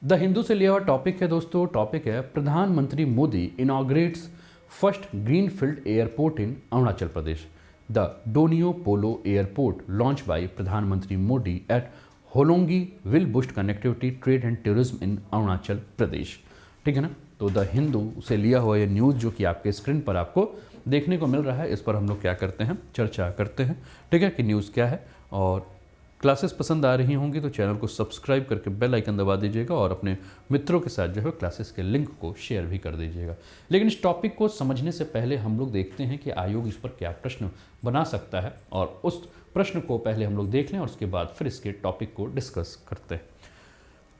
The Hindu से लिया हुआ टॉपिक है दोस्तों। टॉपिक है प्रधानमंत्री Modi inaugurates first greenfield airport in Arunachal Pradesh. The Donyi Polo airport launch by प्रधानमंत्री Modi at Hollongi will boost connectivity trade and tourism in Arunachal Pradesh. ठीक है ना। तो द हिंदू से लिया हुआ ये न्यूज़ जो कि आपके स्क्रीन पर आपको देखने को मिल रहा है, इस पर हम लोग क्या करते हैं, चर्चा करते हैं। ठीक है कि न्यूज़ क्या है। और क्लासेस पसंद आ रही होंगी तो चैनल को सब्सक्राइब करके बेल आइकन दबा दीजिएगा और अपने मित्रों के साथ जो है क्लासेस के लिंक को शेयर भी कर दीजिएगा। लेकिन इस टॉपिक को समझने से पहले हम लोग देखते हैं कि आयोग इस पर क्या प्रश्न बना सकता है, और उस प्रश्न को पहले हम लोग देख लें और उसके बाद फिर इसके टॉपिक को डिस्कस करते हैं।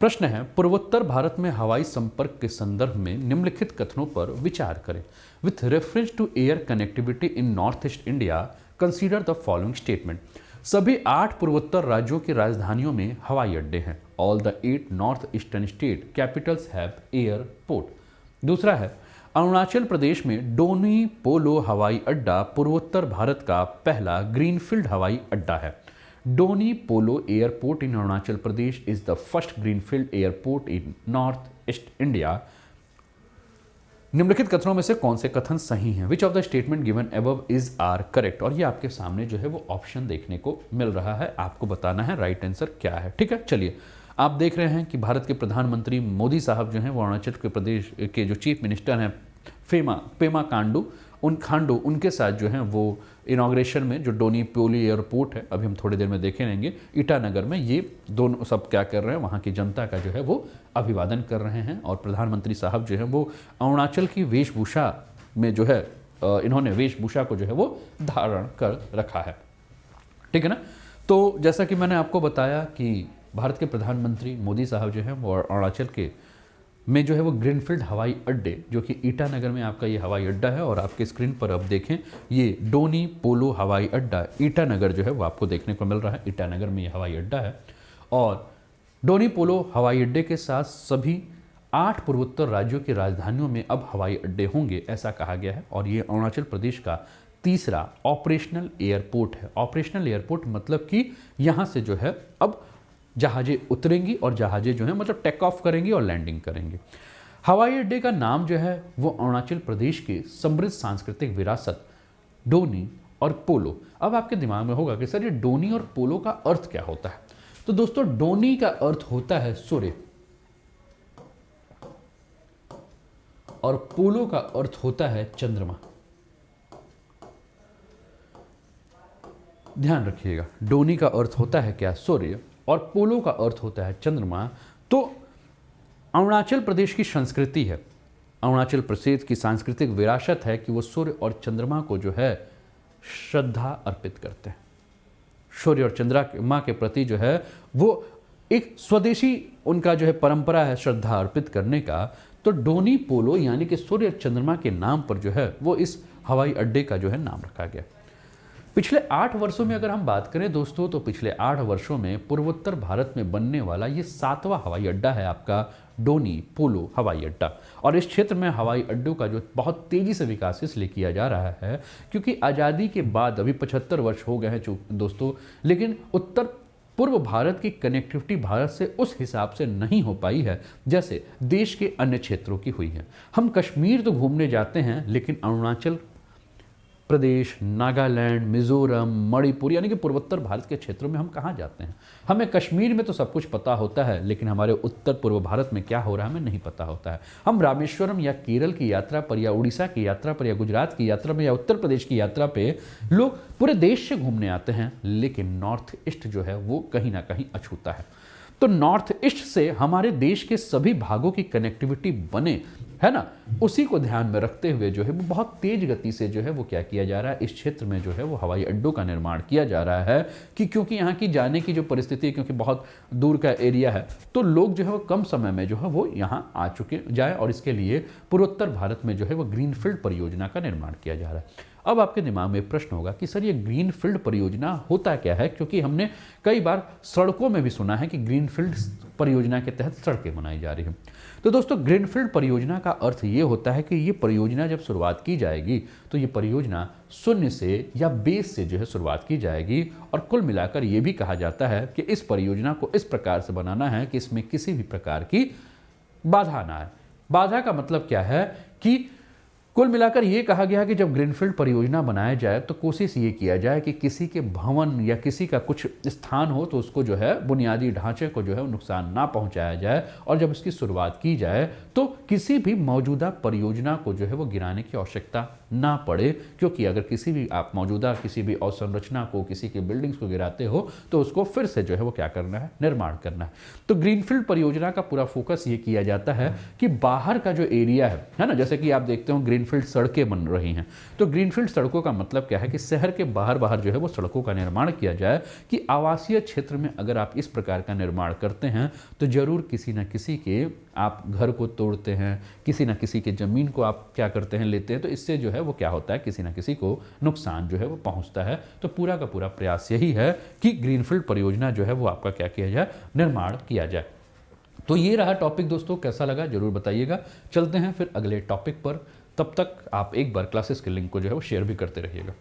प्रश्न है, पूर्वोत्तर भारत में हवाई संपर्क के संदर्भ में निम्नलिखित कथनों पर विचार करें। With reference to air connectivity in North East India consider the following statement. सभी 8 पूर्वोत्तर राज्यों की राजधानियों में हवाई अड्डे हैं। All the 8 north eastern state Capitals have airport. दूसरा है, अरुणाचल प्रदेश में डोनी पोलो हवाई अड्डा पूर्वोत्तर भारत का पहला ग्रीनफील्ड हवाई अड्डा है। Donyi Polo airport in Arunachal Pradesh is the first greenfield airport in North East India. निम्नलिखित कथनों में से कौन से कथन सही हैं? Which of the statement given above is are correct. और ये आपके सामने जो है वो ऑप्शन देखने को मिल रहा है, आपको बताना है राइट आंसर क्या है। ठीक है, चलिए आप देख रहे हैं कि भारत के प्रधानमंत्री मोदी साहब जो हैं वो अरुणाचल के प्रदेश के जो चीफ मिनिस्टर हैं पेमा खांडू उनके साथ जो हैं वो इनाग्रेशन में जो डोनी पोलो एयरपोर्ट है, अभी हम थोड़ी देर में देखे रहेंगे, ईटानगर में, ये दोनों सब क्या कर रहे हैं, वहाँ की जनता का जो है वो अभिवादन कर रहे हैं। और प्रधानमंत्री साहब जो है वो अरुणाचल की वेशभूषा में जो है इन्होंने वेशभूषा को जो है वो धारण कर रखा है। ठीक है ना। तो जैसा कि मैंने आपको बताया कि भारत के प्रधानमंत्री मोदी साहब जो हैं वो अरुणाचल के में जो है वो ग्रीनफील्ड हवाई अड्डे, जो कि ईटानगर में आपका ये हवाई अड्डा है, और आपके स्क्रीन पर अब देखें ये डोनी पोलो हवाई अड्डा ईटानगर जो है वो आपको देखने को मिल रहा है। ईटानगर में ये हवाई अड्डा है, और डोनी पोलो हवाई अड्डे के साथ सभी 8 पूर्वोत्तर राज्यों की राजधानियों में अब हवाई अड्डे होंगे, ऐसा कहा गया है। और ये अरुणाचल प्रदेश का तीसरा ऑपरेशनल एयरपोर्ट है। ऑपरेशनल एयरपोर्ट मतलब कि यहाँ से जो है अब जहाजें उतरेंगी और जहाजें जो है मतलब टेक ऑफ करेंगी और लैंडिंग करेंगे। हवाई अड्डे का नाम जो है वो अरुणाचल प्रदेश के समृद्ध सांस्कृतिक विरासत डोनी और पोलो। अब आपके दिमाग में होगा कि सर ये डोनी और पोलो का अर्थ क्या होता है। तो दोस्तों डोनी का अर्थ होता है सूर्य, और पोलो का अर्थ होता है चंद्रमा। ध्यान रखिएगा, डोनी का अर्थ होता है क्या, सूर्य, और पोलो का अर्थ होता है चंद्रमा। तो अरुणाचल प्रदेश की संस्कृति है, अरुणाचल प्रदेश की सांस्कृतिक विरासत है कि वो सूर्य और चंद्रमा को जो है श्रद्धा अर्पित करते हैं। सूर्य और चंद्रमा के प्रति जो है वो एक स्वदेशी उनका जो है परंपरा है श्रद्धा अर्पित करने का। तो डोनी पोलो यानी कि सूर्य और चंद्रमा के नाम पर जो है वो इस हवाई अड्डे का जो है नाम रखा गया। पिछले 8 वर्षों में अगर हम बात करें दोस्तों, तो पिछले 8 वर्षों में पूर्वोत्तर भारत में बनने वाला ये 7वां हवाई अड्डा है आपका डोनी पोलो हवाई अड्डा। और इस क्षेत्र में हवाई अड्डों का जो बहुत तेज़ी से विकास इसलिए किया जा रहा है क्योंकि आज़ादी के बाद अभी 75 वर्ष हो गए हैं दोस्तों, लेकिन उत्तर पूर्व भारत की कनेक्टिविटी भारत से उस हिसाब से नहीं हो पाई है जैसे देश के अन्य क्षेत्रों की हुई है। हम कश्मीर तो घूमने जाते हैं, लेकिन अरुणाचल प्रदेश, नागालैंड, मिजोरम, मणिपुर यानी कि पूर्वोत्तर भारत के क्षेत्रों में हम कहाँ जाते हैं। हमें कश्मीर में तो सब कुछ पता होता है, लेकिन हमारे उत्तर पूर्व भारत में क्या हो रहा है हमें नहीं पता होता है। हम रामेश्वरम या केरल की यात्रा पर या उड़ीसा की यात्रा पर या गुजरात की यात्रा में या उत्तर प्रदेश की यात्रा पे लोग पूरे देश से घूमने आते हैं, लेकिन नॉर्थ ईस्ट जो है वो कहीं ना कहीं अछूता है। तो नॉर्थ ईस्ट से हमारे देश के सभी भागों की कनेक्टिविटी बने, है ना, उसी को ध्यान में रखते हुए जो है वो बहुत तेज गति से जो है वो क्या किया जा रहा है, इस क्षेत्र में जो है वो हवाई अड्डों का निर्माण किया जा रहा है कि क्योंकि यहाँ की जाने की जो परिस्थिति है, क्योंकि बहुत दूर का एरिया है, तो लोग जो है वो कम समय में जो है वो यहाँ आ चुके जाए, और इसके लिए पूर्वोत्तर भारत में जो है वो ग्रीनफील्ड परियोजना का निर्माण किया जा रहा है। अब आपके दिमाग में प्रश्न होगा कि सर ये ग्रीनफील्ड परियोजना होता क्या है, क्योंकि हमने कई बार सड़कों में भी सुना है कि ग्रीनफील्ड परियोजना के तहत सड़कें बनाई जा रही हैं। तो दोस्तों ग्रीनफील्ड परियोजना का अर्थ ये होता है कि ये परियोजना जब शुरुआत की जाएगी तो ये परियोजना शून्य से या बेस से जो है शुरुआत की जाएगी, और कुल मिलाकर ये भी कहा जाता है कि इस परियोजना को इस प्रकार से बनाना है कि इसमें किसी भी प्रकार की बाधा ना आए। बाधा का मतलब क्या है कि कुल मिलाकर ये कहा गया कि जब ग्रीनफील्ड परियोजना बनाया जाए तो कोशिश ये किया जाए कि किसी के भवन या किसी का कुछ स्थान हो तो उसको जो है बुनियादी ढांचे को जो है नुकसान ना पहुंचाया जाए, और जब इसकी शुरुआत की जाए तो किसी भी मौजूदा परियोजना को जो है वो गिराने की आवश्यकता ना पड़े, क्योंकि अगर किसी भी आप मौजूदा किसी भी अवसंरचना को, किसी के बिल्डिंग्स को गिराते हो तो उसको फिर से जो है वो क्या करना है, निर्माण करना है। तो ग्रीनफील्ड परियोजना का पूरा फोकस ये किया जाता है कि बाहर का जो एरिया है ना, जैसे कि आप देखते हो ग्रीनफील्ड सड़कें बन रही हैं, तो ग्रीनफील्ड सड़कों का मतलब क्या है कि शहर के बाहर बाहर जो है वो सड़कों का निर्माण किया जाए, कि आवासीय क्षेत्र में अगर आप इस प्रकार का निर्माण करते हैं तो जरूर किसी न किसी के आप घर को तोड़ते हैं, किसी न किसी के ज़मीन को आप क्या करते हैं, लेते हैं, तो इससे जो है वो क्या होता है, किसी न किसी को नुकसान जो है वो पहुंचता है। तो पूरा का पूरा प्रयास यही है कि ग्रीनफील्ड परियोजना जो है वो आपका क्या किया जाए, निर्माण किया जाए। तो ये रहा टॉपिक दोस्तों, कैसा लगा जरूर बताइएगा। चलते हैं फिर अगले टॉपिक पर, तब तक आप एक बार क्लासेस के लिंक को जो है वो शेयर भी करते रहिएगा।